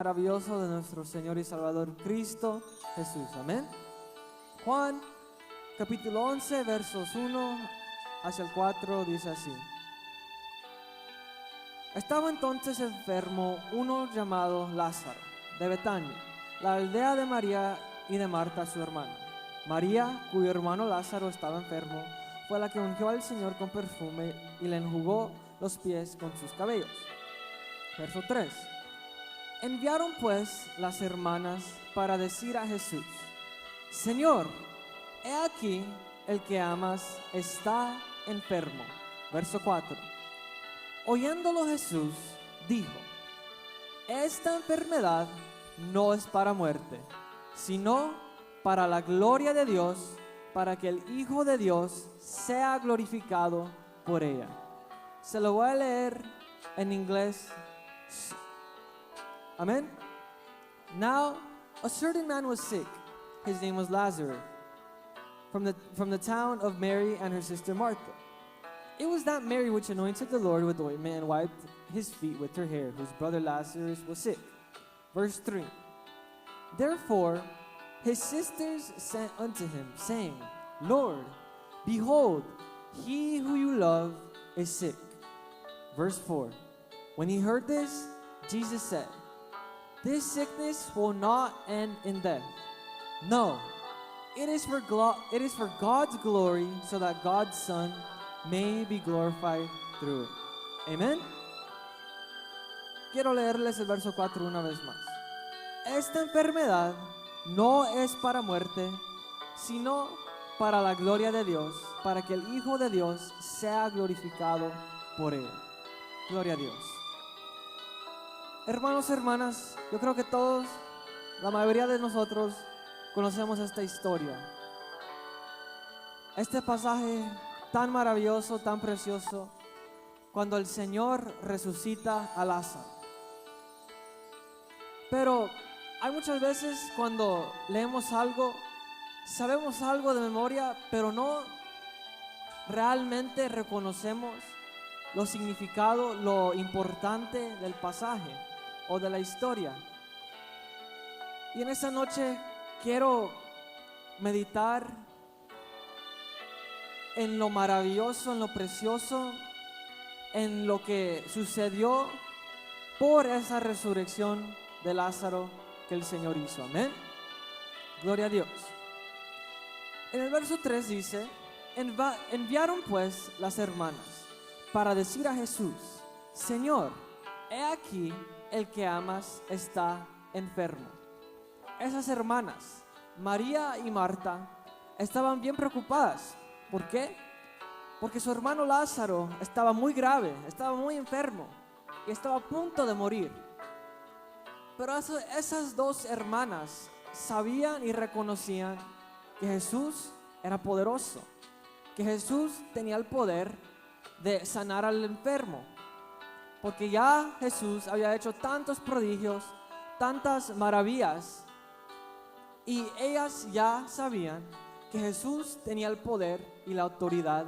Maravilloso de nuestro Señor y Salvador Cristo Jesús. Amén. Juan capítulo 11 versos 1 hacia el 4 dice así: Estaba entonces enfermo uno llamado Lázaro, de Betania, la aldea de María y de Marta su hermana. María, cuyo hermano Lázaro estaba enfermo, fue la que ungió al Señor con perfume y le enjugó los pies con sus cabellos. Verso 3. Enviaron pues las hermanas para decir a Jesús: Señor, he aquí el que amas está enfermo. Verso 4. Oyéndolo Jesús dijo: Esta enfermedad no es para muerte, sino para la gloria de Dios, para que el Hijo de Dios sea glorificado por ella. Se lo voy a leer en inglés. Amen. Now, a certain man was sick. His name was Lazarus, from the town of Mary and her sister Martha. It was that Mary which anointed the Lord with ointment and wiped his feet with her hair, whose brother Lazarus was sick. Verse 3. Therefore, his sisters sent unto him, saying, Lord, behold, he who you love is sick. Verse 4. When he heard this, Jesus said, This sickness will not end in death. No, it is for God's glory, so that God's Son may be glorified through it. Amen. Quiero leerles el verso 4 una vez más. Esta enfermedad no es para muerte, sino para la gloria de Dios, para que el Hijo de Dios sea glorificado por ella. Gloria a Dios. Hermanos, hermanas, yo creo que todos, la mayoría de nosotros, conocemos esta historia. Este pasaje tan maravilloso, tan precioso, cuando el Señor resucita a Lázaro. Pero hay muchas veces cuando leemos algo, sabemos algo de memoria, pero no realmente reconocemos lo significado, lo importante del pasaje o de la historia. Y en esta noche quiero meditar en lo maravilloso, en lo precioso, en lo que sucedió por esa resurrección de Lázaro que el Señor hizo. Amén. Gloria a Dios. En el verso 3 dice: enviaron pues las hermanas para decir a Jesús: Señor, he aquí el que amas está enfermo. Esas hermanas, María y Marta, estaban bien preocupadas. ¿Por qué? Porque su hermano Lázaro estaba muy grave, estaba muy enfermo y estaba a punto de morir. Pero esas dos hermanas sabían y reconocían que Jesús era poderoso, que Jesús tenía el poder de sanar al enfermo, porque ya Jesús había hecho tantos prodigios, tantas maravillas, y ellas ya sabían que Jesús tenía el poder y la autoridad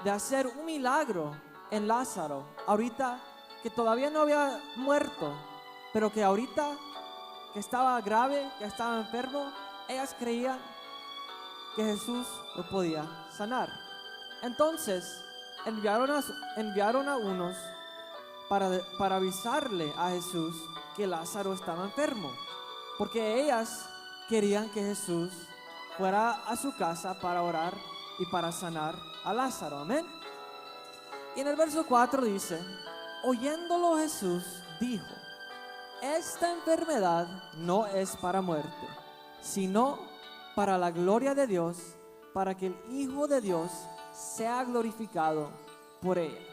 de hacer un milagro en Lázaro, ahorita que todavía no había muerto, pero que ahorita que estaba grave, que estaba enfermo, ellas creían que Jesús lo podía sanar. Entonces enviaron a unos para avisarle a Jesús que Lázaro estaba enfermo, porque ellas querían que Jesús fuera a su casa para orar y para sanar a Lázaro. Amén. Y en el verso 4 dice: oyéndolo Jesús dijo: Esta enfermedad no es para muerte, sino para la gloria de Dios, para que el Hijo de Dios sea glorificado por ella.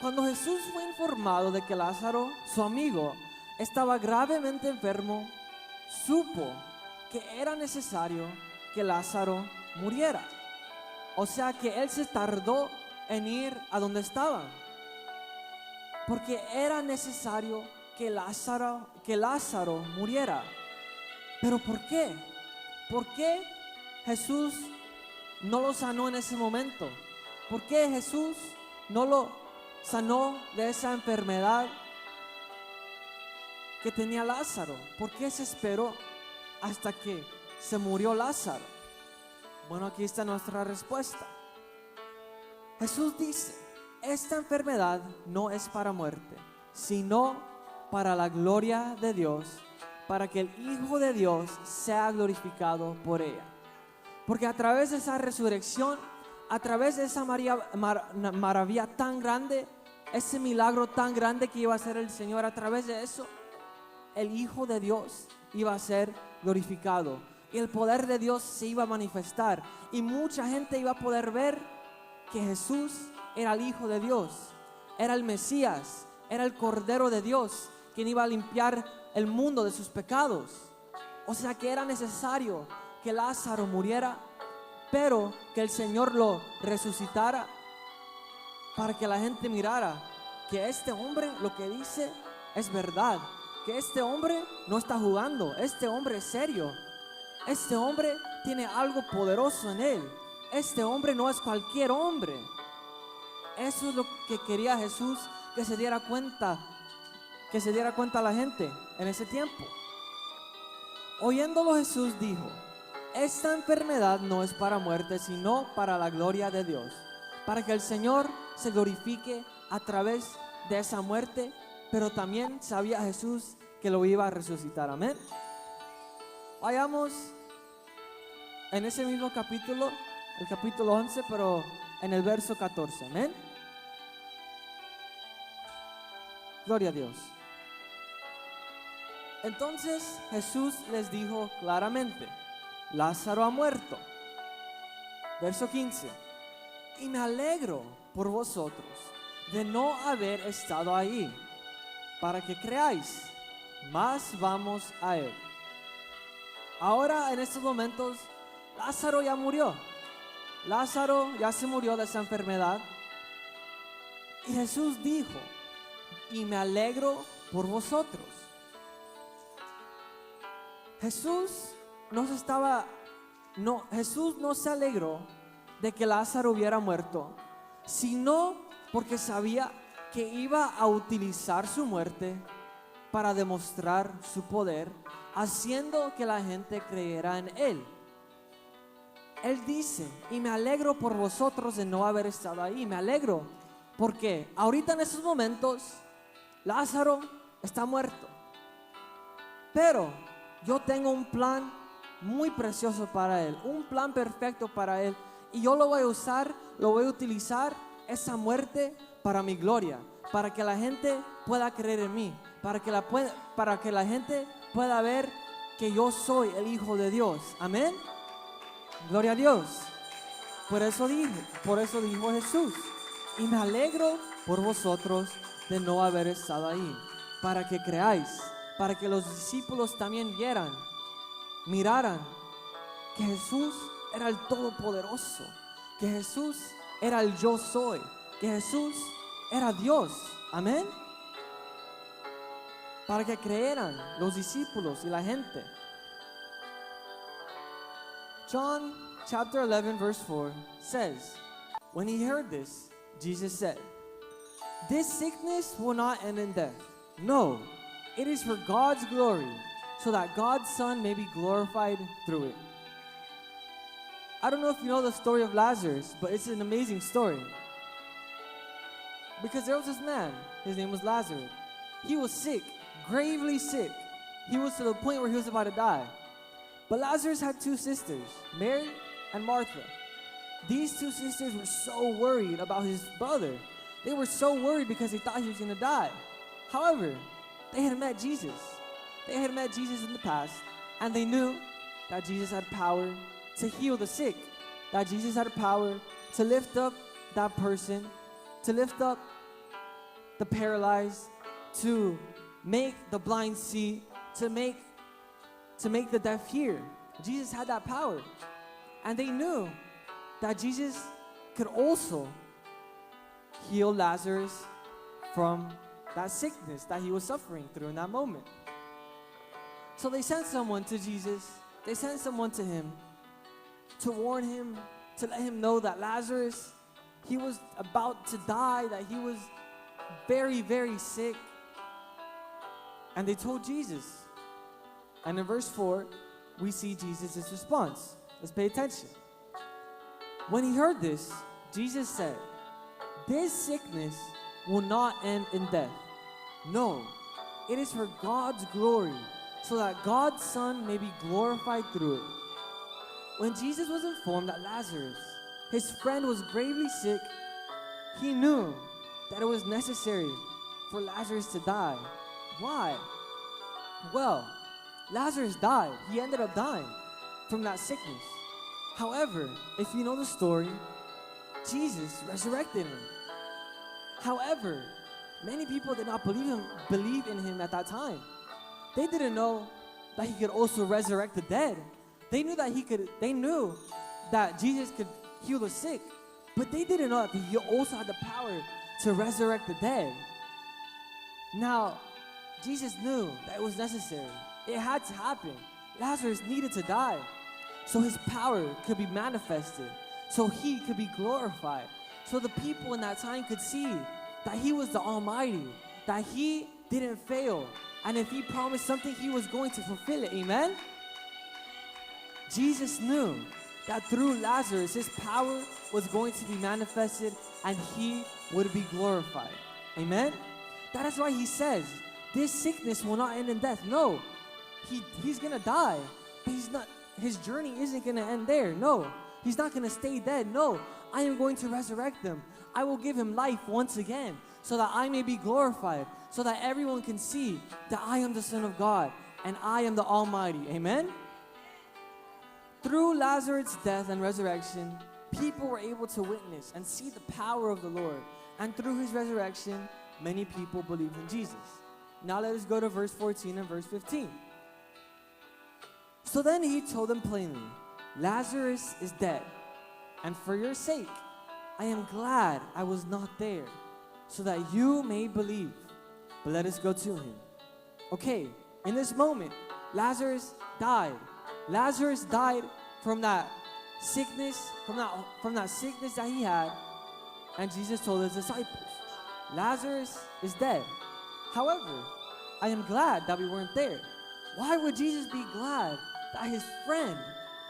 Cuando Jesús fue informado de que Lázaro, su amigo, estaba gravemente enfermo, supo que era necesario que Lázaro muriera. O sea que él se tardó en ir a donde estaban, porque era necesario que Lázaro muriera. ¿Pero por qué? ¿Por qué Jesús no lo sanó en ese momento? ¿Por qué Jesús no lo sanó de esa enfermedad que tenía Lázaro? ¿Por qué se esperó hasta que se murió Lázaro? Bueno, aquí está nuestra respuesta. Jesús dice, esta enfermedad no es para muerte, sino para la gloria de Dios, para que el Hijo de Dios sea glorificado por ella. Porque a través de esa resurrección, a través de esa maravilla tan grande, ese milagro tan grande que iba a hacer el Señor, a través de eso, el Hijo de Dios iba a ser glorificado y el poder de Dios se iba a manifestar y mucha gente iba a poder ver que Jesús era el Hijo de Dios, era el Mesías, era el Cordero de Dios, quien iba a limpiar el mundo de sus pecados. O sea que era necesario que Lázaro muriera, pero que el Señor lo resucitara para que la gente mirara que este hombre lo que dice es verdad, que este hombre no está jugando, este hombre es serio, este hombre tiene algo poderoso en él, este hombre no es cualquier hombre. Eso es lo que quería Jesús, que se diera cuenta a la gente en ese tiempo. Oyéndolo, Jesús dijo, esta enfermedad no es para muerte, sino para la gloria de Dios, para que el Señor se glorifique a través de esa muerte, pero también sabía Jesús que lo iba a resucitar. Amén. Vayamos en ese mismo capítulo, el capítulo 11, pero en el verso 14. Amén. Gloria a Dios. Entonces Jesús les dijo claramente, Lázaro ha muerto. Verso 15. Y me alegro por vosotros de no haber estado ahí, para que creáis. Mas vamos a él. Ahora en estos momentos Lázaro ya murió. Lázaro ya se murió de esa enfermedad. Y Jesús dijo, y me alegro por vosotros. Jesús no se alegró de que Lázaro hubiera muerto, sino porque sabía que iba a utilizar su muerte para demostrar su poder, haciendo que la gente creyera en él. Él dice, y me alegro por vosotros de no haber estado ahí. Me alegro porque ahorita en estos momentos Lázaro está muerto, pero yo tengo un plan muy precioso para él, un plan perfecto para él, y yo lo voy a usar, lo voy a utilizar esa muerte para mi gloria, para que la gente pueda creer en mí, para que la gente pueda ver que yo soy el Hijo de Dios. Amén. Gloria a Dios. Por eso dijo Jesús, y me alegro por vosotros de no haber estado ahí, para que creáis, para que los discípulos también miraran que Jesús era el Todopoderoso, que Jesús era el Yo Soy, que Jesús era Dios. Amén. Para que creyeran los discípulos y la gente. John chapter 11 verse 4 says, when he heard this, Jesus said, this sickness will not end in death. No, it is for God's glory, so that God's Son may be glorified through it. I don't know if you know the story of Lazarus, but it's an amazing story. Because there was this man, his name was Lazarus. He was sick, gravely sick. He was to the point where he was about to die. But Lazarus had two sisters, Mary and Martha. These two sisters were so worried about his brother. They were so worried because they thought he was going to die. However, they had met Jesus. They had met Jesus in the past, and they knew that Jesus had power to heal the sick, that Jesus had power to lift up that person, to lift up the paralyzed, to make the blind see, to make the deaf hear. Jesus had that power. And they knew that Jesus could also heal Lazarus from that sickness that he was suffering through in that moment. So they sent someone to Jesus. They sent someone to him to warn him, to let him know that Lazarus, he was about to die, that he was very, very sick. And they told Jesus. And in verse 4, we see Jesus' response. Let's pay attention. When he heard this, Jesus said, "This sickness will not end in death. No, it is for God's glory, so that God's Son may be glorified through it." When Jesus was informed that Lazarus, his friend, was gravely sick, he knew that it was necessary for Lazarus to die. Why? Well, Lazarus died. He ended up dying from that sickness. However, if you know the story, Jesus resurrected him. However, many people did not believe in him at that time. They didn't know that he could also resurrect the dead. They knew that Jesus could heal the sick, but they didn't know that he also had the power to resurrect the dead. Now, Jesus knew that it was necessary. It had to happen. Lazarus needed to die so his power could be manifested, so he could be glorified, so the people in that time could see that he was the Almighty, that he didn't fail, and if he promised something, he was going to fulfill it. Amen? Jesus knew that through Lazarus, his power was going to be manifested and he would be glorified. Amen? That is why he says, this sickness will not end in death. No, he's going to die, but his journey isn't going to end there. No, he's not going to stay dead. No, I am going to resurrect him. I will give him life once again so that I may be glorified, so that everyone can see that I am the Son of God and I am the Almighty. Amen? Through Lazarus' death and resurrection, people were able to witness and see the power of the Lord. And through his resurrection, many people believed in Jesus. Now let us go to verse 14 and verse 15. So then he told them plainly, "Lazarus is dead, and for your sake, I am glad I was not there, so that you may believe. But let us go to him." Okay, in this moment, Lazarus died. Lazarus died from that sickness, from that sickness that he had, and Jesus told his disciples, "Lazarus is dead. However, I am glad that we weren't there." Why would Jesus be glad that his friend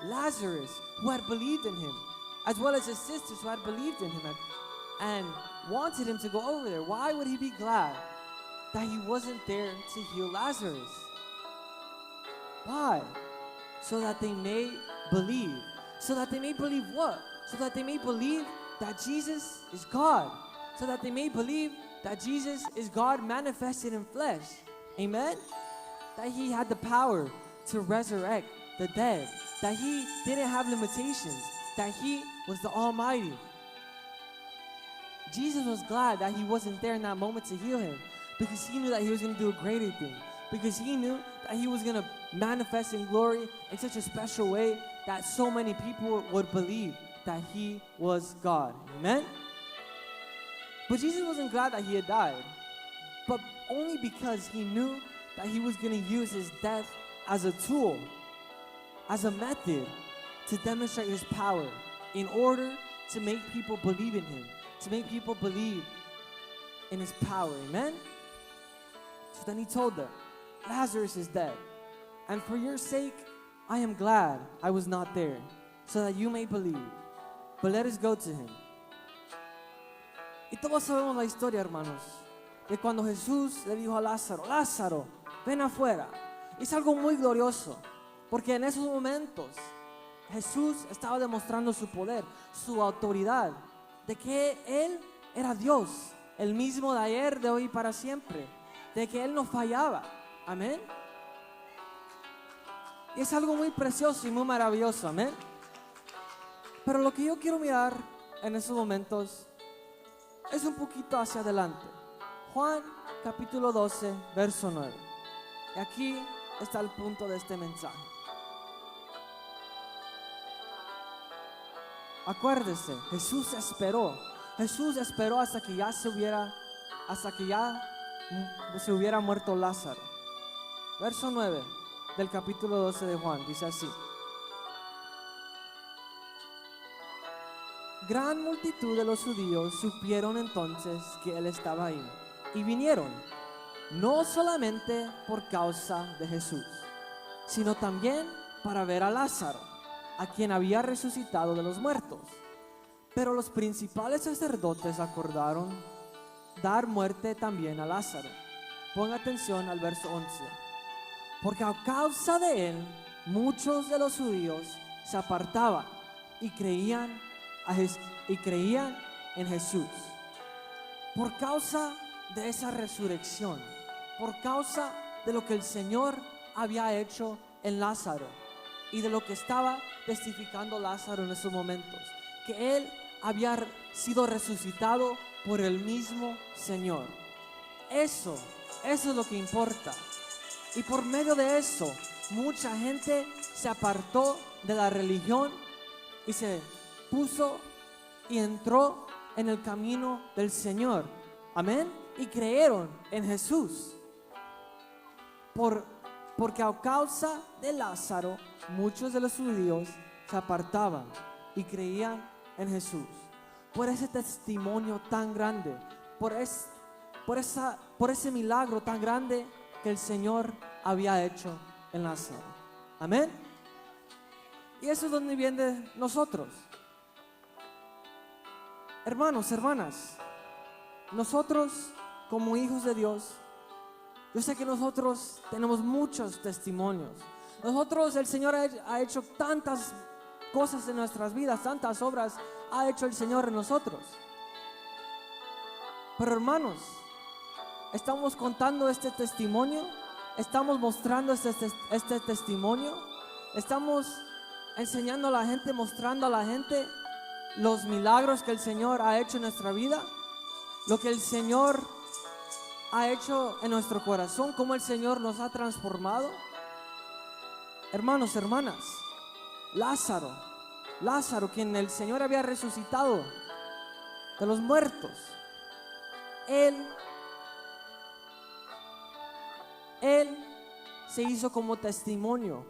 Lazarus, who had believed in him, as well as his sisters who had believed in him and wanted him to go over there, why would he be glad that he wasn't there to heal Lazarus? Why? So that they may believe. So that they may believe what? So that they may believe that Jesus is God. So that they may believe that Jesus is God manifested in flesh. Amen? That he had the power to resurrect the dead. That he didn't have limitations. That he was the Almighty. Jesus was glad that he wasn't there in that moment to heal him, because he knew that he was going to do a greater thing. Because he knew that he was going to manifest in glory in such a special way that so many people would believe that he was God. Amen? But Jesus wasn't glad that he had died, but only because he knew that he was going to use his death as a tool, as a method to demonstrate his power in order to make people believe in him, to make people believe in his power. Amen? So then he told them, "Lazarus is dead, and for your sake, I am glad I was not there, so that you may believe. But let us go to him." Y todos sabemos la historia, hermanos, de cuando Jesús le dijo a Lázaro, "Lázaro, ven afuera." Es algo muy glorioso, porque en esos momentos Jesús estaba demostrando su poder, su autoridad, de que Él era Dios, el mismo de ayer, de hoy y para siempre, de que Él no fallaba. Amén. Y es algo muy precioso y muy maravilloso. Amén. Pero lo que yo quiero mirar en esos momentos es un poquito hacia adelante. Juan capítulo 12, verso 9. Y aquí está el punto de este mensaje. Acuérdese, Jesús esperó hasta que ya se hubiera muerto Lázaro. Verso 9 del capítulo 12 de Juan dice así: Gran multitud de los judíos supieron entonces que él estaba ahí y vinieron no solamente por causa de Jesús, sino también para ver a Lázaro, a quien había resucitado de los muertos. Pero los principales sacerdotes acordaron dar muerte también a Lázaro. Ponga atención al verso 11. Porque a causa de él, muchos de los judíos se apartaban y creían en Jesús. Por causa de esa resurrección, por causa de lo que el Señor había hecho en Lázaro y de lo que estaba testificando Lázaro en esos momentos, que él había sido resucitado por el mismo Señor. Eso es lo que importa. Y por medio de eso, mucha gente se apartó de la religión y se puso y entró en el camino del Señor. Amén. Y creyeron en Jesús. Porque a causa de Lázaro, muchos de los judíos se apartaban y creían en Jesús. Por ese testimonio tan grande, por ese milagro tan grande que el Señor había hecho en Lázaro. Amén. Y eso es donde viene nosotros. Hermanos, hermanas, nosotros como hijos de Dios, yo sé que nosotros tenemos muchos testimonios. Nosotros, el Señor ha hecho tantas cosas en nuestras vidas, tantas obras ha hecho el Señor en nosotros. Pero hermanos, estamos contando este testimonio, estamos mostrando este testimonio, estamos enseñando a la gente, mostrando a la gente los milagros que el Señor ha hecho en nuestra vida, lo que el Señor ha hecho en nuestro corazón, cómo el Señor nos ha transformado. Hermanos, hermanas, Lázaro, quien el Señor había resucitado de los muertos, Él se hizo como un testimonio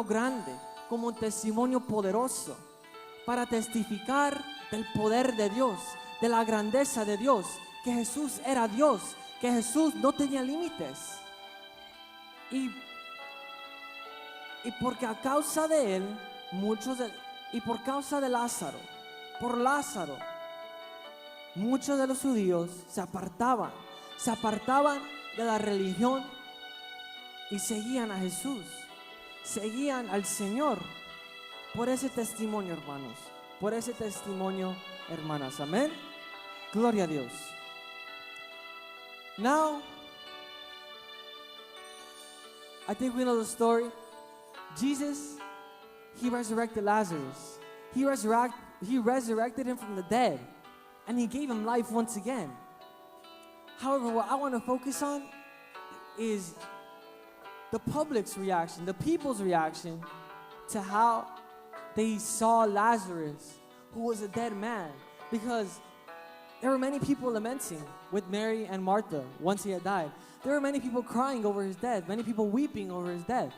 grande, como un testimonio poderoso, para testificar del poder de Dios, de la grandeza de Dios, que Jesús era Dios, que Jesús no tenía límites. Y porque a causa de él, y por causa de Lázaro, muchos de los judíos se apartaban de la religión y seguían a Jesús, seguían al Señor. Por ese testimonio, hermanos, por ese testimonio, hermanas, amén. Gloria a Dios. Now, I think we know the story. Jesus, he resurrected Lazarus. He resurrected him from the dead, and he gave him life once again. However, what I want to focus on is the public's reaction, the people's reaction to how they saw Lazarus, who was a dead man, because there were many people lamenting with Mary and Martha once he had died. There were many people crying over his death, many people weeping over his death.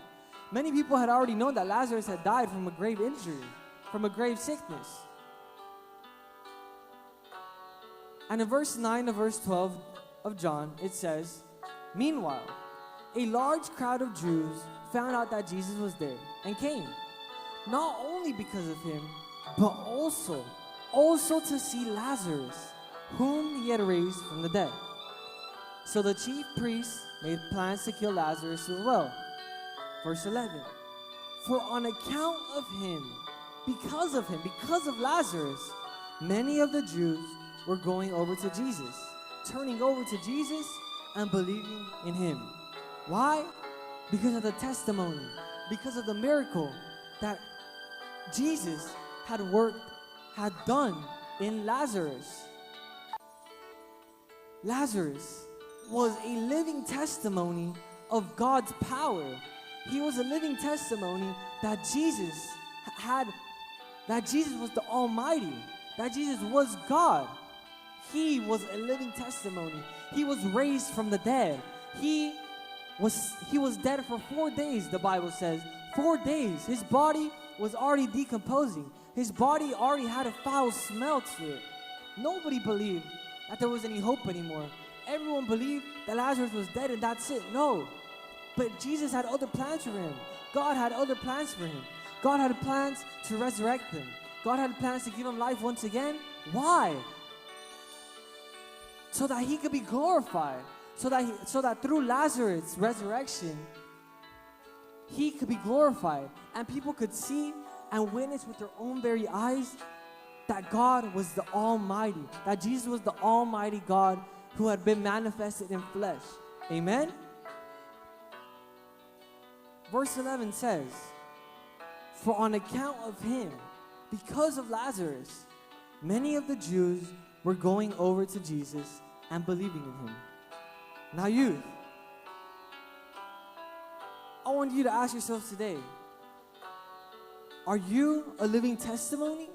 Many people had already known that Lazarus had died from a grave injury, from a grave sickness. And in verse 9 to verse 12 of John, it says, "Meanwhile, a large crowd of Jews found out that Jesus was dead and came, not only because of him, but also to see Lazarus, whom he had raised from the dead." So the chief priests made plans to kill Lazarus as well. Verse 11, "For on account of him, because of Lazarus, many of the Jews were going over to Jesus, turning over to Jesus and believing in him." Why? Because of the testimony, because of the miracle that Jesus had done in Lazarus. Lazarus was a living testimony of God's power. He was a living testimony that Jesus was the Almighty, that Jesus was God. He was a living testimony. He was raised from the dead. He was dead for 4 days, the Bible says. 4 days. His body was already decomposing. His body already had a foul smell to it. Nobody believed that there was any hope anymore. everyone believed that Lazarus was dead and that's it. No. But Jesus had other plans for him. God had other plans for him. God had plans to resurrect him. God had plans to give him life once again. Why? So that he could be glorified. So that through Lazarus' resurrection, he could be glorified. And people could see and witness with their own very eyes that God was the Almighty. That Jesus was the Almighty God who had been manifested in flesh. Amen? Verse 11 says, for on account of him, because of Lazarus, many of the Jews were going over to Jesus and believing in him. Now youth, I want you to ask yourself today, are you a living testimony?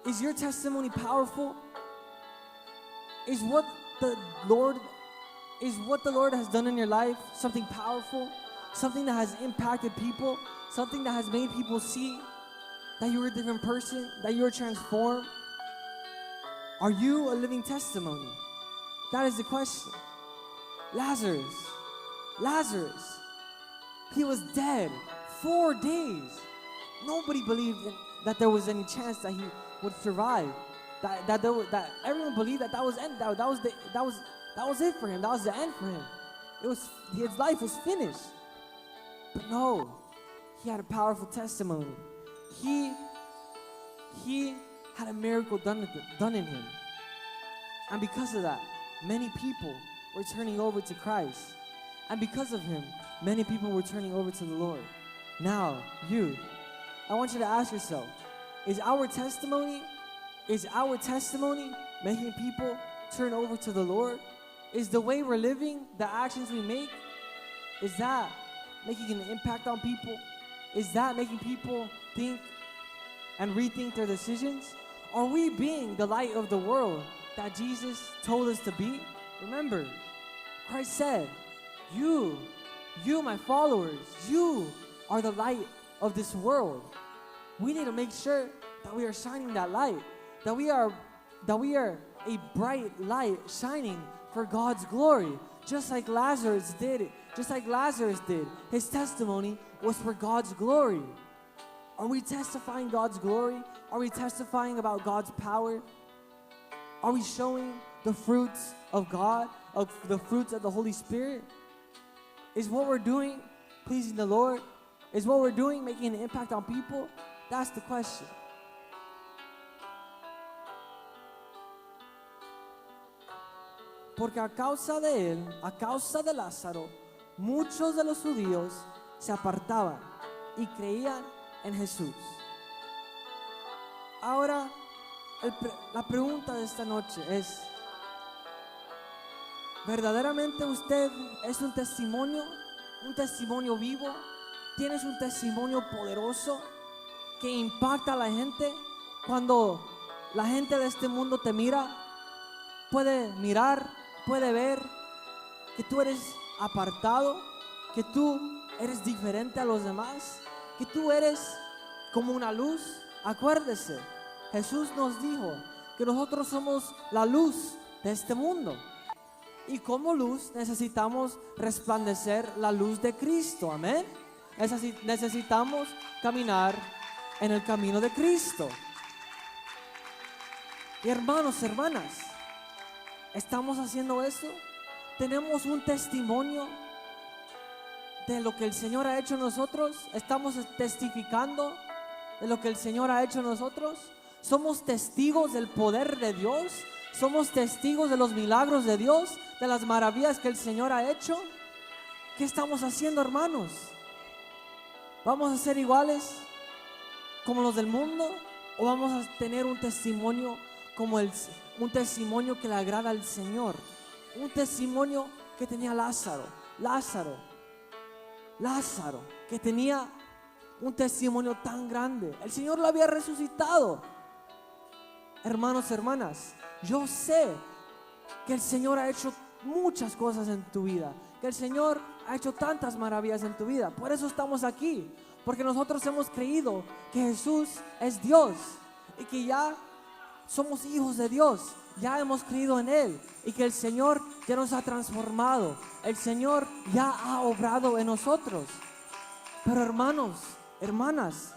Is your testimony powerful? Is what the Lord has done in your life something powerful? Something that has impacted people? Something that has made people see that you're a different person, that you're transformed? Are you a living testimony? That is the question. Lazarus, he was dead 4 days. Nobody believed that there was any chance that he would survive. That everyone believed that was end. That was it for him. That was the end for him. His life was finished. But no, he had a powerful testimony. He had a miracle done in him. And because of that, many people were turning over to Christ. And because of him, many people were turning over to the Lord. Now, you, I want you to ask yourself, is our testimony making people turn over to the Lord? Is the way we're living, the actions we make, is that making an impact on people? Is that making people think and rethink their decisions? Are we being the light of the world that Jesus told us to be? Remember, Christ said, you my followers, you are the light of this world. We need to make sure that we are shining that light, that we are a bright light shining for God's glory, just like Lazarus did. His testimony was for God's glory. Are we testifying God's glory? Are we testifying about God's power? Are we showing the fruits of God, of the fruits of the Holy Spirit? Is what we're doing pleasing the Lord? Is what we're doing making an impact on people? That's the question. Porque a causa de él, a causa de Lázaro, muchos de los judíos se apartaban y creían en Jesús. Ahora, la pregunta de esta noche es, ¿verdaderamente usted es un testimonio vivo? ¿Tienes un testimonio poderoso que impacta a la gente? Cuando la gente de este mundo te mira, puede ver que tú eres apartado, que tú eres diferente a los demás, que tú eres como una luz. Acuérdese, Jesús nos dijo que nosotros somos la luz de este mundo. Y como luz necesitamos resplandecer la luz de Cristo, amén. Necesitamos caminar en el camino de Cristo. Y hermanos, hermanas, ¿estamos haciendo eso? ¿Tenemos un testimonio de lo que el Señor ha hecho en nosotros? ¿Estamos testificando de lo que el Señor ha hecho en nosotros? ¿Somos testigos del poder de Dios? ¿Somos testigos de los milagros de Dios? ¿De las maravillas que el Señor ha hecho? ¿Qué estamos haciendo, hermanos? ¿Vamos a ser iguales como los del mundo? ¿O vamos a tener un testimonio como un testimonio que le agrada al Señor? Un testimonio que tenía Lázaro, que tenía un testimonio tan grande. El Señor lo había resucitado. Hermanos, hermanas, yo sé que el Señor ha hecho muchas cosas en tu vida, que el Señor ha hecho tantas maravillas en tu vida. Por eso estamos aquí, porque nosotros hemos creído que Jesús es Dios y que ya somos hijos de Dios. ya hemos creído en Él y que el Señor ya nos ha transformado. El Señor ya ha obrado en nosotros. Pero hermanos, hermanas,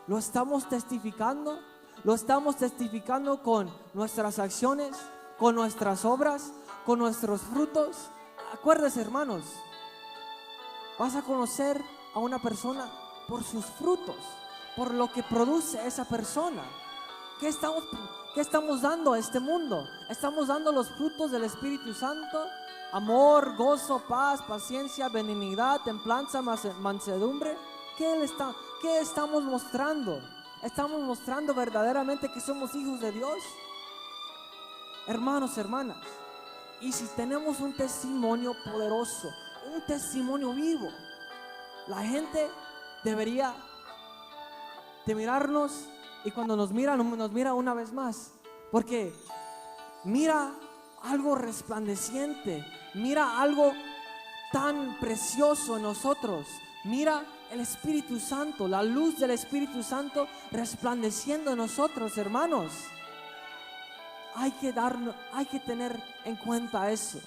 ¿lo estamos testificando? ¿Lo estamos testificando con nuestras acciones, con nuestras obras, con nuestros frutos? Acuérdense, hermanos, vas a conocer a una persona por sus frutos, por lo que produce esa persona. ¿Qué estamos dando a este mundo? Estamos dando los frutos del Espíritu Santo: amor, gozo, paz, paciencia, benignidad, templanza, mansedumbre. ¿Qué estamos mostrando? ¿Estamos mostrando verdaderamente que somos hijos de Dios? Hermanos, hermanas, y si tenemos un testimonio poderoso, un testimonio vivo, la gente debería de mirarnos, y cuando nos mira una vez más, porque mira algo resplandeciente, mira algo tan precioso en nosotros. Mira el Espíritu Santo, la luz del Espíritu Santo resplandeciendo en nosotros, hermanos. Hay que tener en cuenta eso.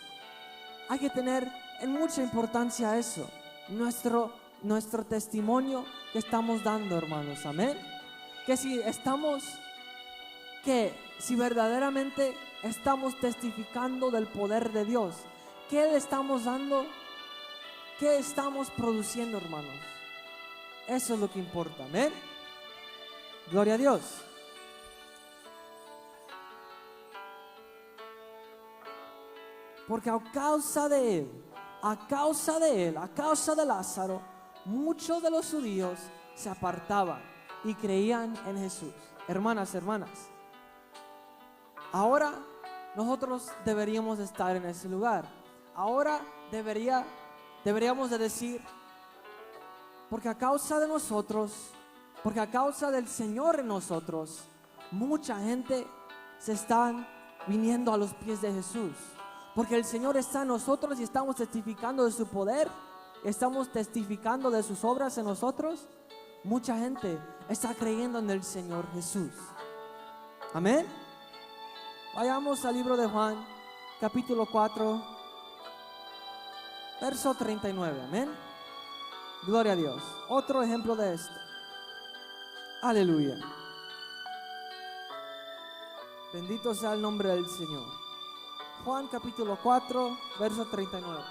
Hay que tener en mucha importancia eso. Nuestro testimonio que estamos dando, hermanos. Amén. Que si verdaderamente estamos testificando del poder de Dios, ¿qué le estamos dando? ¿Qué estamos produciendo, hermanos? Eso es lo que importa. Amén. Gloria a Dios. Porque a causa de Lázaro, muchos de los judíos se apartaban y creían en Jesús. Hermanas, ahora nosotros deberíamos estar en ese lugar. Ahora deberíamos de decir, porque a causa de nosotros, porque a causa del Señor en nosotros, mucha gente se están viniendo a los pies de Jesús. Porque el Señor está en nosotros y estamos testificando de su poder, estamos testificando de sus obras en nosotros. Mucha gente está creyendo en el Señor Jesús. Amén. Vayamos al libro de Juan, capítulo 4, verso 39. Amén. Gloria a Dios. Otro ejemplo de esto. Aleluya. Bendito sea el nombre del Señor. Juan capítulo 4, verso 39.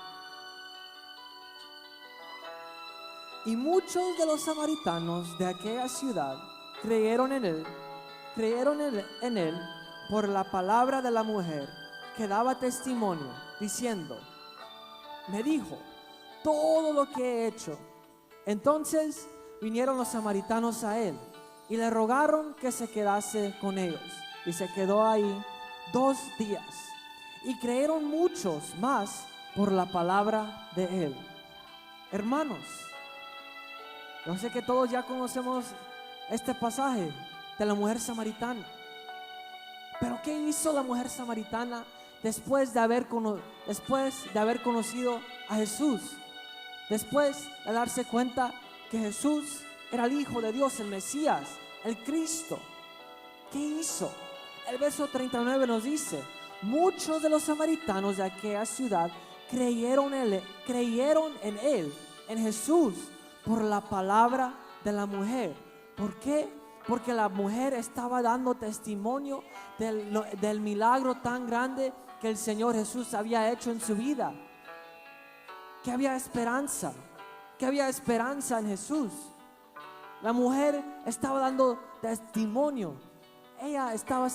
Y muchos de los samaritanos de aquella ciudad creyeron en él por la palabra de la mujer que daba testimonio, diciendo: me dijo todo lo que he hecho. Entonces vinieron los samaritanos a él y le rogaron que se quedase con ellos, y se quedó ahí 2 días. Y creyeron muchos más por la palabra de él. Hermanos, yo sé que todos ya conocemos este pasaje de la mujer samaritana. Pero ¿qué hizo la mujer samaritana después de haber conocido a Jesús? Después de darse cuenta que Jesús era el Hijo de Dios, el Mesías, el Cristo. ¿Qué hizo? El verso 39 nos dice: muchos de los samaritanos de aquella ciudad creyeron en él, en Jesús, por la palabra de la mujer. ¿Por qué? Porque la mujer estaba dando testimonio del milagro tan grande que el Señor Jesús había hecho en su vida. Que había esperanza en Jesús. La mujer estaba dando testimonio. Ella estaba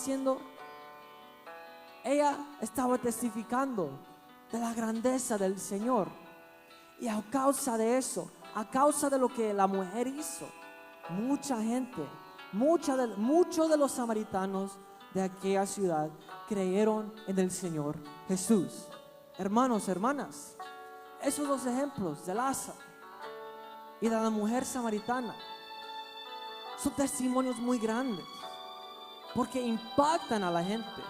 testificando de la grandeza del Señor. Y a causa de eso, a causa de lo que la mujer hizo, mucha gente, muchos de los samaritanos de aquella ciudad creyeron en el Señor Jesús. Hermanos, hermanas, esos 2 ejemplos de Lázaro y de la mujer samaritana son testimonios muy grandes, porque impactan a la gente,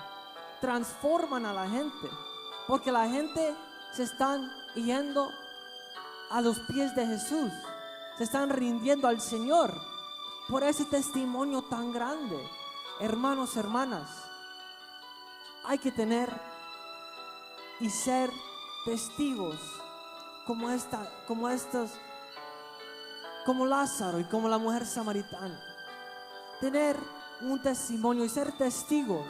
transforman a la gente, porque la gente se están yendo a los pies de Jesús, se están rindiendo al Señor por ese testimonio tan grande. Hermanos, hermanas, hay que tener y ser testigos como Lázaro y como la mujer samaritana. Tener un testimonio y ser testigos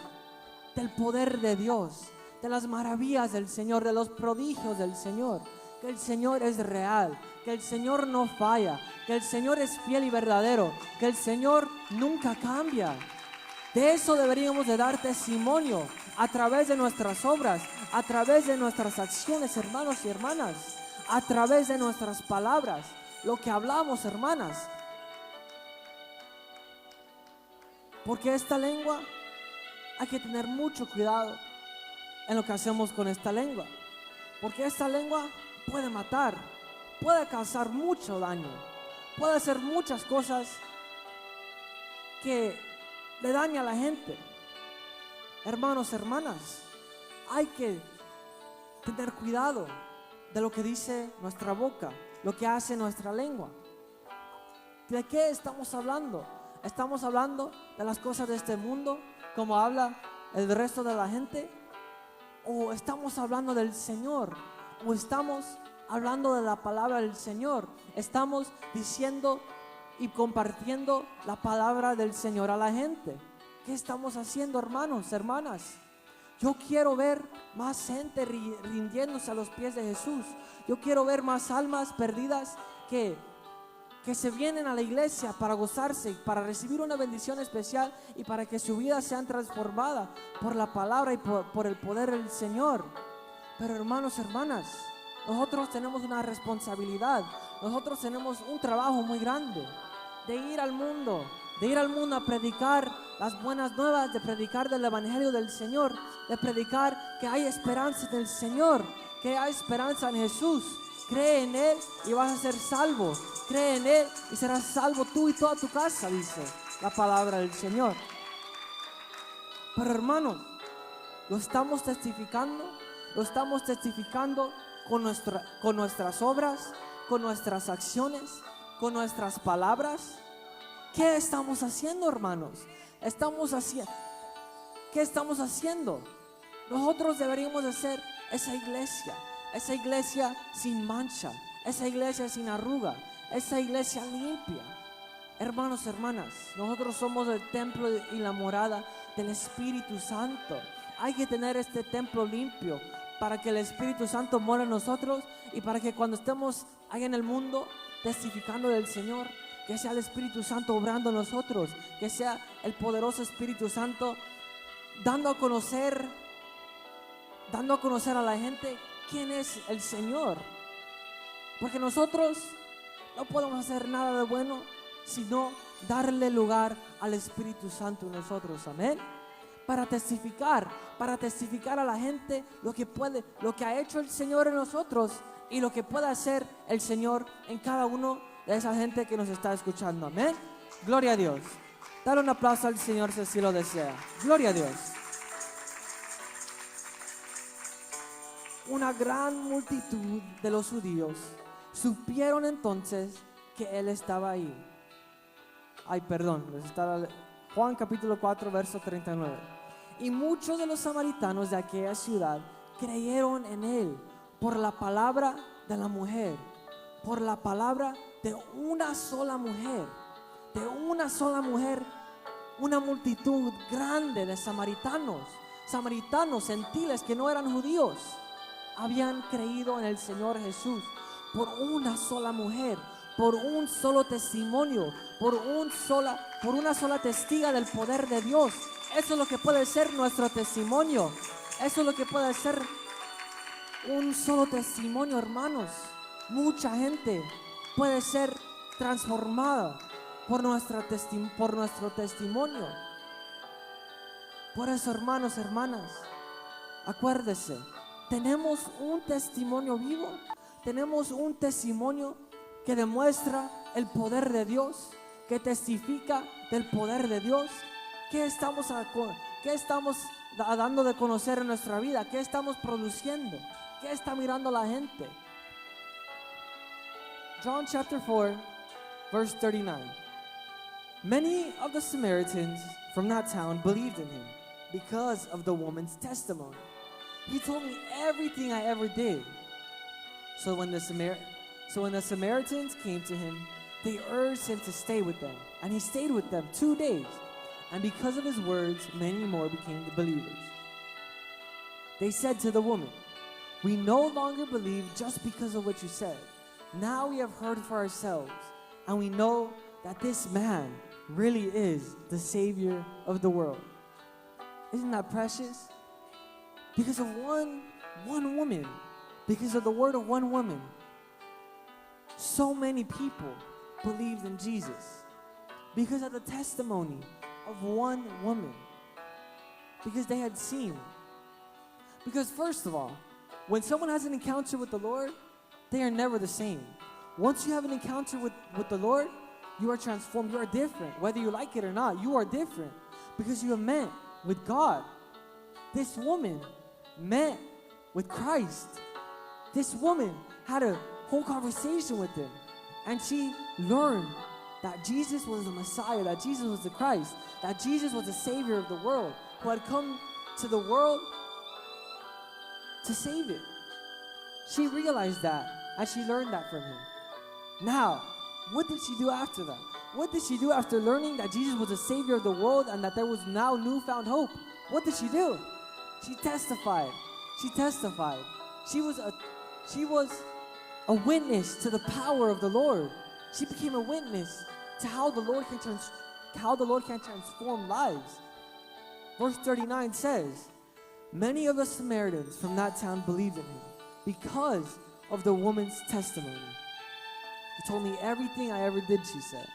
del poder de Dios, de las maravillas del Señor, de los prodigios del Señor, que el Señor es real, que el Señor no falla, que el Señor es fiel y verdadero, que el Señor nunca cambia. De eso deberíamos de dar testimonio a través de nuestras obras, a través de nuestras acciones, hermanos y hermanas, a través de nuestras palabras, lo que hablamos, hermanas. Porque esta lengua, hay que tener mucho cuidado en lo que hacemos con esta lengua. Porque esta lengua puede matar, puede causar mucho daño, puede hacer muchas cosas que le dañan a la gente. Hermanos, hermanas, hay que tener cuidado de lo que dice nuestra boca, lo que hace nuestra lengua. ¿De qué estamos hablando? ¿Estamos hablando de las cosas de este mundo, como habla el resto de la gente? ¿O estamos hablando del Señor? ¿O estamos hablando de la palabra del Señor? ¿Estamos diciendo y compartiendo la palabra del Señor a la gente? ¿Qué estamos haciendo, hermanos, hermanas? Yo quiero ver más gente rindiéndose a los pies de Jesús. Yo quiero ver más almas perdidas que se vienen a la iglesia para gozarse, para recibir una bendición especial y para que su vida sea transformada por la palabra y por el poder del Señor. Pero hermanos, hermanas, nosotros tenemos una responsabilidad, nosotros tenemos un trabajo muy grande de ir al mundo a predicar las buenas nuevas, de predicar del evangelio del Señor, de predicar que hay esperanza en el Señor, que hay esperanza en Jesús. Cree en Él y vas a ser salvo. Cree en Él y serás salvo tú y toda tu casa, dice la palabra del Señor. Pero hermanos, lo estamos testificando con nuestras obras, con nuestras acciones, con nuestras palabras. ¿Qué estamos haciendo, hermanos? ¿Qué estamos haciendo? Nosotros deberíamos de ser esa iglesia sin mancha, esa iglesia sin arruga, esa iglesia limpia. Hermanos, hermanas, nosotros somos el templo y la morada del Espíritu Santo. Hay que tener este templo limpio para que el Espíritu Santo mora en nosotros y para que cuando estemos ahí en el mundo testificando del Señor, que sea el Espíritu Santo obrando en nosotros, que sea el poderoso Espíritu Santo dando a conocer a la gente quién es el Señor. Porque nosotros no podemos hacer nada de bueno sino darle lugar al Espíritu Santo en nosotros, amén. Para testificar a la gente lo que ha hecho el Señor en nosotros y lo que puede hacer el Señor en cada uno de esa gente que nos está escuchando, amén. Gloria a Dios. Dale un aplauso al Señor si así lo desea. Gloria a Dios. Una gran multitud de los judíos supieron entonces que Él estaba ahí. Juan capítulo 4 verso 39. Y muchos de los samaritanos de aquella ciudad creyeron en Él por la palabra de la mujer, por la palabra de una sola mujer, una multitud grande de samaritanos, gentiles que no eran judíos, habían creído en el Señor Jesús por una sola mujer, por un solo testimonio, por una sola testiga del poder de Dios. Eso es lo que puede ser nuestro testimonio. Eso es lo que puede ser un solo testimonio, hermanos. Mucha gente puede ser transformada por nuestro testimonio. Por eso, hermanos, hermanas, acuérdese, tenemos un testimonio vivo, tenemos un testimonio que demuestra el poder de Dios, que testifica del poder de Dios. ¿Qué estamos dando de conocer en nuestra vida? ¿Qué estamos produciendo? ¿Qué está mirando la gente? John chapter 4, verse 39. Many of the Samaritans from that town believed in him because of the woman's testimony. He told me everything I ever did. So when the Samaritans came to him, they urged him to stay with them. And he stayed with them 2 days. And because of his words, many more became the believers. They said to the woman, "We no longer believe just because of what you said. Now we have heard for ourselves, and we know that this man really is the Savior of the world." Isn't that precious? Because of one woman, because of the word of one woman, so many people believed in Jesus. Because of the testimony of one woman. Because they had seen. Because first of all, when someone has an encounter with the Lord, they are never the same. Once you have an encounter with the Lord, you are transformed. You are different. Whether you like it or not, you are different. Because you have met with God. This woman met with Christ. This woman had a whole conversation with him. And she learned that Jesus was the Messiah, that Jesus was the Christ, that Jesus was the Savior of the world, who had come to the world to save it. She realized that, and she learned that from him. Now, what did she do after that? What did she do after learning that Jesus was the Savior of the world and that there was now newfound hope? What did she do? She testified. She testified. She was a witness to the power of the Lord. She became a witness to how the Lord can transform lives. Verse 39 says, "Many of the Samaritans from that town believed in him because of the woman's testimony." He told me everything I ever did, she said.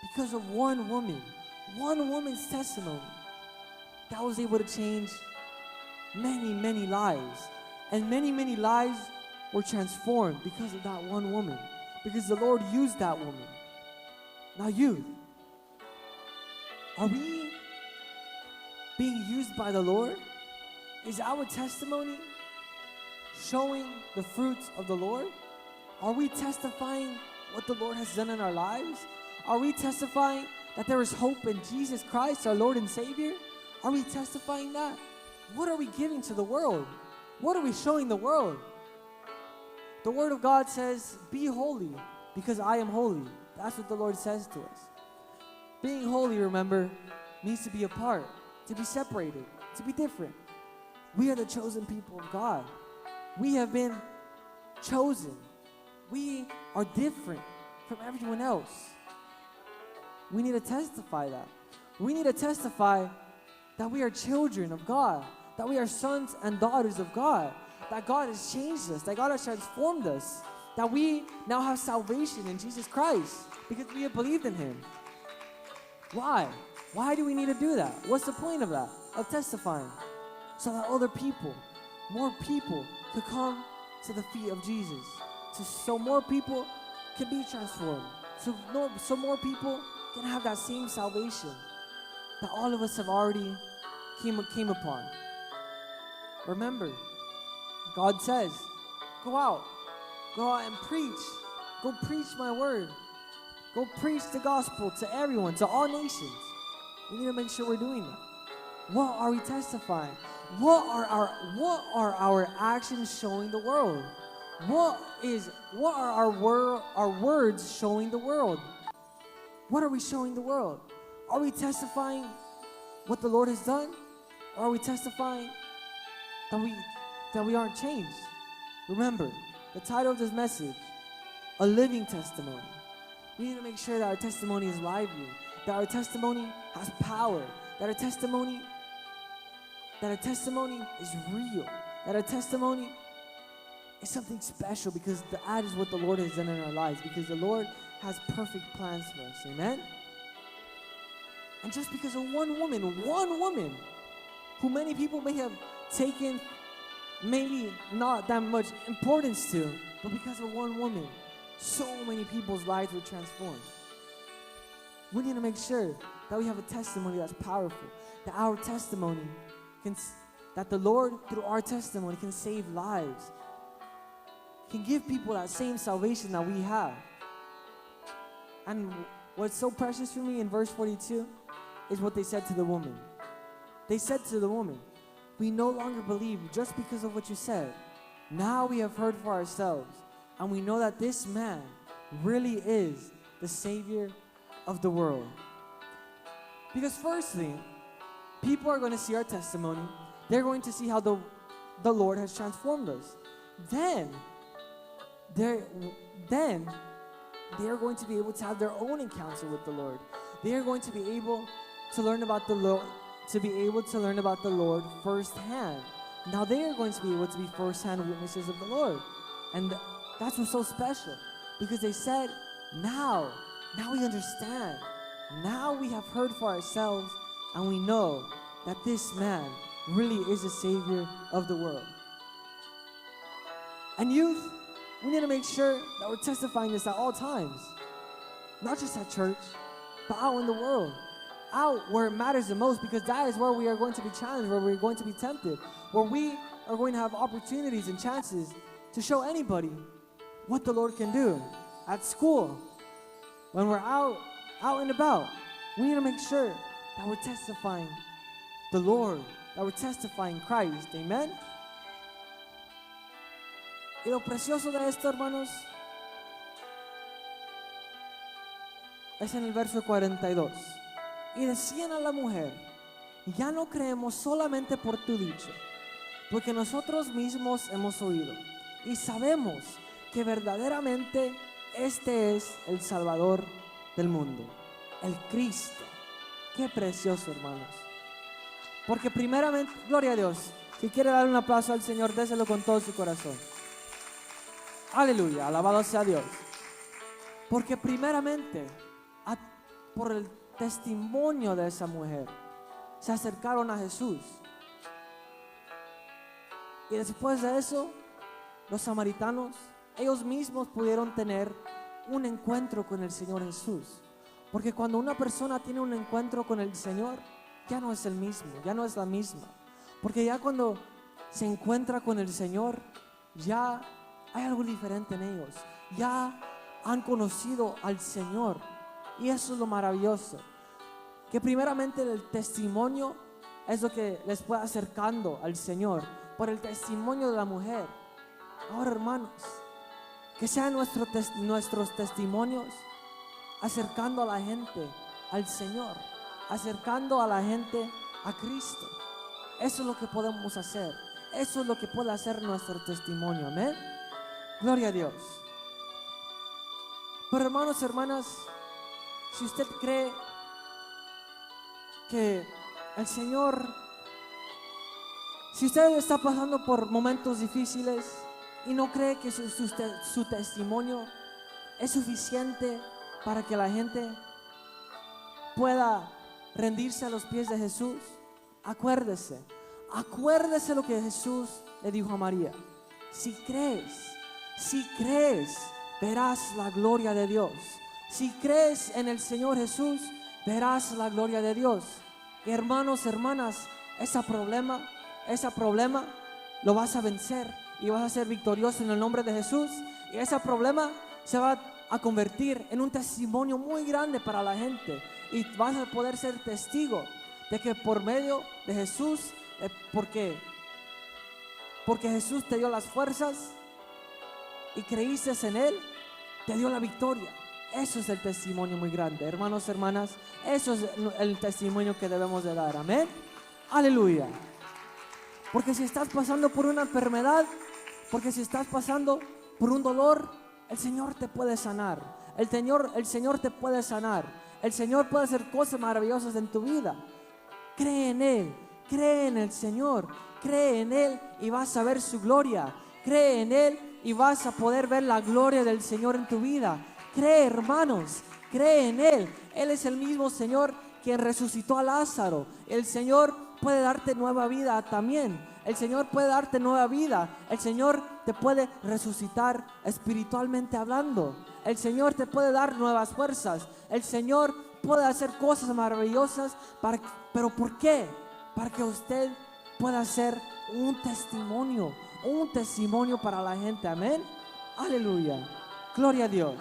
Because of one woman's testimony, that was able to change many, many lives. And many, many lives were transformed because of that one woman. Because the Lord used that woman. Now youth, are we being used by the Lord? Is our testimony showing the fruits of the Lord? Are we testifying what the Lord has done in our lives? Are we testifying that there is hope in Jesus Christ, our Lord and Savior? Are we testifying that? What are we giving to the world? What are we showing the world? The Word of God says, "Be holy, because I am holy." That's what the Lord says to us. Being holy, remember, means to be apart, to be separated, to be different. We are the chosen people of God. We have been chosen. We are different from everyone else. We need to testify that. We need to testify that we are children of God, that we are sons and daughters of God, that God has changed us, that God has transformed us, that we now have salvation in Jesus Christ because we have believed in Him. Why? Why do we need to do that? What's the point of that? Of testifying? So that other people, more people could come to the feet of Jesus. So more people can be transformed. So more people can have that same salvation that all of us have already came upon. Remember, God says, go out and preach. Go preach my word. Go preach the gospel to everyone, to all nations. We need to make sure we're doing that. What are we testifying? What are our actions showing the world? What are our words showing the world? What are we showing the world? Are we testifying what the Lord has done? Or are we testifying that we aren't changed? Remember, the title of this message, A Living Testimony. We need to make sure that our testimony is lively, that our testimony has power, that our testimony is real, that our testimony is something special, because that is what the Lord has done in our lives, because the Lord has perfect plans for us. Amen? And just because of one woman who many people may have taken maybe not that much importance to, but because of one woman, so many people's lives were transformed. We need to make sure that we have a testimony that's powerful, that our testimony that the Lord, through our testimony, can save lives, can give people that same salvation that we have. And what's so precious for me in verse 42 is what they said to the woman. They said to the woman, "We no longer believe just because of what you said. Now we have heard for ourselves, and we know that this man really is the Savior of the world." Because firstly, people are going to see our testimony. They're going to see how the Lord has transformed us. Then they're going to be able to have their own encounter with the Lord. They are going to be able to learn about the Lord, firsthand. Now they are going to be able to be firsthand witnesses of the Lord. And that's what's so special. Because they said, now we understand. Now we have heard for ourselves, and we know that this man really is the Savior of the world. And youth, we need to make sure that we're testifying this at all times. Not just at church, but out in the world. Out where it matters the most, because that is where we are going to be challenged, where we're going to be tempted, where we are going to have opportunities and chances to show anybody what the Lord can do. At school, when we're out and about, we need to make sure that we're testifying the Lord, that we're testifying Christ. Amen. Y lo precioso de esto, hermanos, es en el verso 42. Y decían a la mujer: ya no creemos solamente por tu dicho, porque nosotros mismos hemos oído y sabemos que verdaderamente este es el Salvador del mundo, el Cristo. Qué precioso, hermanos. Porque primeramente, gloria a Dios, si quiere dar un aplauso al Señor, déselo con todo su corazón. Aleluya, alabado sea Dios. Porque primeramente, por el testimonio de esa mujer, se acercaron a Jesús. Y después de eso, los samaritanos, ellos mismos pudieron tener un encuentro con el Señor Jesús. Porque cuando una persona tiene un encuentro con el Señor, ya no es el mismo, ya no es la misma. Porque ya cuando se encuentra con el Señor, ya hay algo diferente en ellos. Ya han conocido al Señor. Y eso es lo maravilloso. Que primeramente el testimonio es lo que les fue acercando al Señor. Por el testimonio de la mujer. Ahora, hermanos, que sean nuestros testimonios acercando a la gente al Señor, acercando a la gente a Cristo. Eso es lo que podemos hacer. Eso es lo que puede hacer nuestro testimonio. Amén. Gloria a Dios. Pero hermanos, hermanas, si usted cree que el Señor, si usted está pasando por momentos difíciles y no cree que su testimonio es suficiente para que la gente pueda rendirse a los pies de Jesús, acuérdese lo que Jesús le dijo a María: si crees, verás la gloria de Dios. Si crees en el Señor Jesús, verás la gloria de Dios. Y hermanos, hermanas, ese problema lo vas a vencer y vas a ser victorioso en el nombre de Jesús. Y ese problema se va a convertir en un testimonio muy grande para la gente. Y vas a poder ser testigo de que por medio de Jesús, porque Jesús te dio las fuerzas y creíste en Él, te dio la victoria. Eso es el testimonio muy grande, hermanos, hermanas. Eso es el testimonio que debemos de dar. Amén. Aleluya. Porque si estás pasando por una enfermedad, porque si estás pasando por un dolor, el Señor te puede sanar. El Señor te puede sanar. El Señor puede hacer cosas maravillosas en tu vida. Cree en Él, cree en el Señor, cree en Él y vas a ver su gloria. Cree en Él y vas a poder ver la gloria del Señor en tu vida. Cree, hermanos, cree en Él. Él es el mismo Señor quien resucitó a Lázaro. El Señor puede darte nueva vida también. El Señor puede darte nueva vida. El Señor te puede resucitar espiritualmente hablando. El Señor te puede dar nuevas fuerzas. El Señor puede hacer cosas maravillosas. ¿Pero por qué? Para que usted pueda ser un testimonio para la gente. Amén. Aleluya. Gloria a Dios.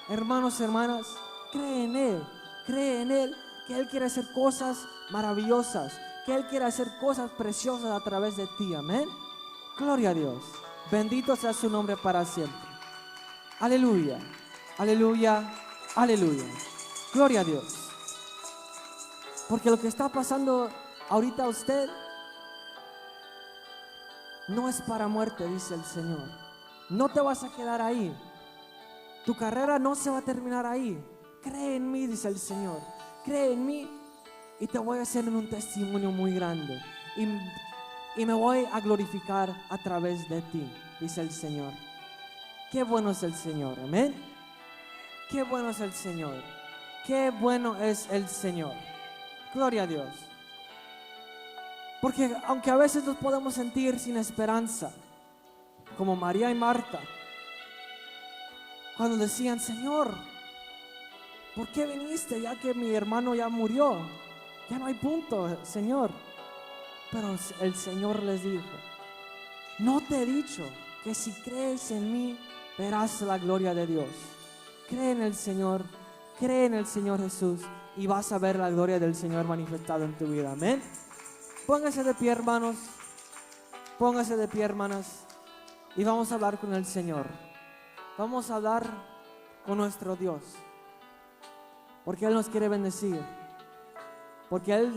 Hermanos, hermanas, cree en Él, que Él quiere hacer cosas maravillosas, que Él quiere hacer cosas preciosas a través de ti. Amén. Gloria a Dios. Bendito sea su nombre para siempre. Aleluya, aleluya, aleluya. Gloria a Dios. Porque lo que está pasando ahorita a usted no es para muerte, dice el Señor. No te vas a quedar ahí. Tu carrera no se va a terminar ahí. Cree en mí, dice el Señor. Cree en mí y te voy a hacer un testimonio muy grande. Y me voy a glorificar a través de ti, dice el Señor. Qué bueno es el Señor, amén. Qué bueno es el Señor. Qué bueno es el Señor. Gloria a Dios. Porque aunque a veces nos podemos sentir sin esperanza, como María y Marta, cuando decían: Señor, ¿por qué viniste ya que mi hermano ya murió? Ya no hay punto, Señor. Pero el Señor les dijo: ¿no te he dicho que si crees en mí verás la gloria de Dios? Cree en el Señor, cree en el Señor Jesús y vas a ver la gloria del Señor manifestada en tu vida. Amén. Póngase de pie, hermanos. Póngase de pie, hermanas. Y vamos a hablar con el Señor. Vamos a hablar con nuestro Dios. Porque Él nos quiere bendecir. Porque Él